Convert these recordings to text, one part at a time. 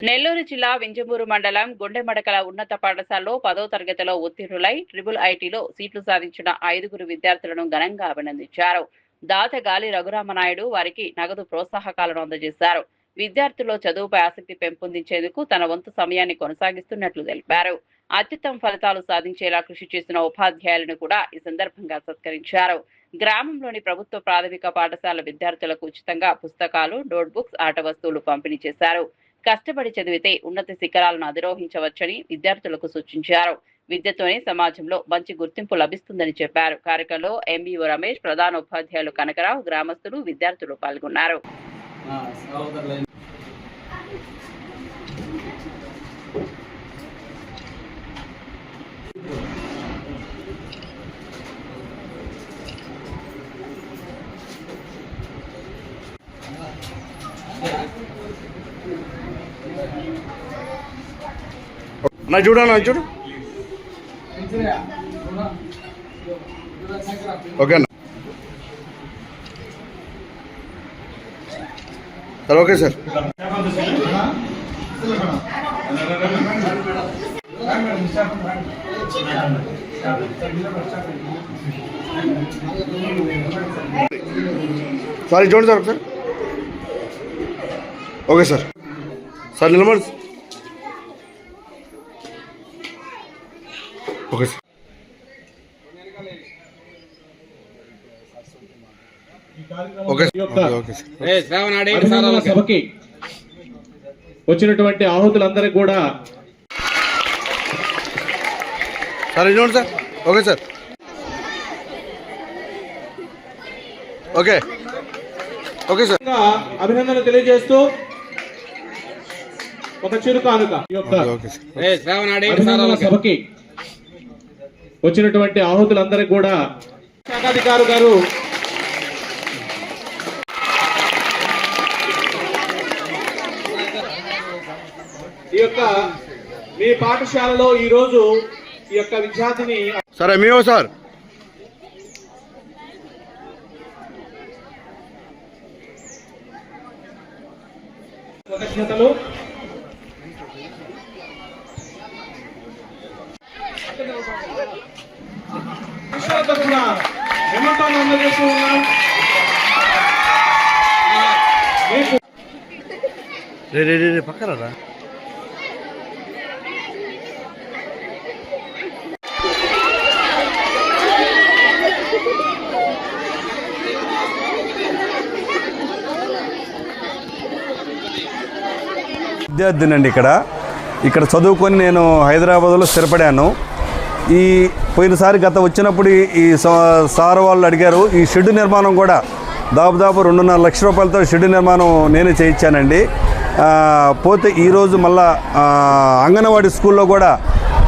నెల్లూరు జిల్లా వింజమూరు మండలం గుండెమడకల ఉన్నత పాఠశాలలో 10వ తరగతిలో ఉత్తీర్ణులై IIITలో సీట్లు సాధించిన 5 విద్యార్థులను ఘనంగా అభినందించారు. దాత గాలి రఘురామనాయుడు వారికి నగదు ప్రోత్సాహకాలను అందజేశారు. విద్యార్థుల్లో చదువుపై ఆసక్తి పెంపొందించేందుకు తన వంతు సమయాన్ని కొనసాగిస్తున్నట్లు తెలిపారు. అత్యుత్తమ ఫలితాలు సాధించేలా కృషి చేసిన ఉపాధ్యాయులను కూడా ఈ సందర్భంగా సత్కరించారు. గ్రామంలోని ప్రభుత్వ ప్రాథమిక పాఠశాల విద్యార్థులకు ఉచితంగా పుస్తకాలు, నోట్బుక్స్, ఆట వస్తువులు పంపిణీ చేశారు. కష్టపడి చదివితే ఉన్నత శిఖరాలను అధిరోహించవచ్చని విద్యార్థులకు సూచించారు. విద్యతోనే సమాజంలో మంచి గుర్తింపు లభిస్తుందని చెప్పారు. కార్యక్రమంలో ఎంఈఓ రమేష్, ప్రధాన ఉపాధ్యాయులు కనకరావు, గ్రామస్తులు, విద్యార్థులు పాల్గొన్నారు. నా చూడన్నా చూడు ఓకే అన్న సార్. Okay sir. సార్ చూడండి సార్ ఒకసారి. Okay sir. సార్ నిలబడి. Okay sir. సభకి వచ్చినటువంటి ఆహుతులందరికీ కూడా సార్ చూడండి sir. Okay sir. Okay okay sir. అభినందనలు తెలియజేస్తూ ఒక చిరు కానుక సభకి వచ్చినటువంటి ఆహుతులందరికీ కూడా శాఖాధికారి గారు ఈ యొక్క మీ పాఠశాలలో ఈరోజు ఈ యొక్క విద్యార్థిని సరే మీవో సార్. కృతజ్ఞతలు. కూడా నిమిత్తాన్ని అందజేస్తూ ఉన్నాం. పక్కన రా. విద్యార్థినండి. ఇక్కడ చదువుకొని నేను హైదరాబాద్లో స్థిరపడాను. ఈ పోయినసారి వచ్చినప్పుడు ఈ సార్ వాళ్ళు అడిగారు. ఈ షెడ్ నిర్మాణం కూడా దాదాపు 2.5 లక్షల రూపాయలతో షెడ్ నిర్మాణం నేనే చేయించానండి. పోతే ఈరోజు మళ్ళా అంగన్వాడీ స్కూల్లో కూడా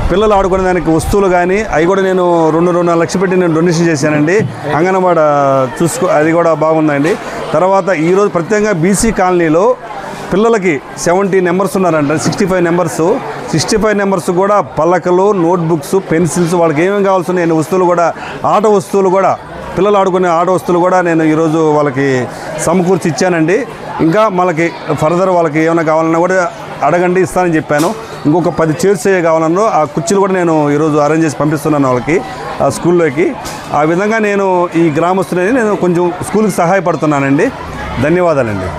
పిల్లలు ఆడుకునే దానికి వస్తువులు కానీ అవి కూడా నేను 2.5 లక్షలు పెట్టి నేను డొనేషన్ చేశానండి. అంగన్వాడీ అది కూడా బాగుందండి. తర్వాత ఈరోజు ప్రత్యేకంగా బీసీ కాలనీలో పిల్లలకి 70 నెంబర్స్ ఉన్నారంట. 65 నెంబర్స్ కూడా పలకలు, నోట్బుక్స్, పెన్సిల్స్, వాళ్ళకి ఏమేమి కావాల్సిన నేను వస్తువులు కూడా, ఆట వస్తువులు కూడా, పిల్లలు ఆడుకునే ఆట వస్తువులు కూడా నేను ఈరోజు వాళ్ళకి సమకూర్చి ఇచ్చానండి. ఇంకా వాళ్ళకి ఫర్దర్ వాళ్ళకి ఏమైనా కావాలన్నా కూడా అడగండి, ఇస్తానని చెప్పాను. ఇంకొక 10 చైర్స్ కావాలన్నా ఆ కుర్చీలు కూడా నేను ఈరోజు అరేంజ్ చేసి పంపిస్తున్నాను వాళ్ళకి ఆ స్కూల్లోకి. ఆ విధంగా నేను ఈ గ్రామస్తులని నేను కొంచెం స్కూల్కి సహాయపడుతున్నానండి. ధన్యవాదాలండి.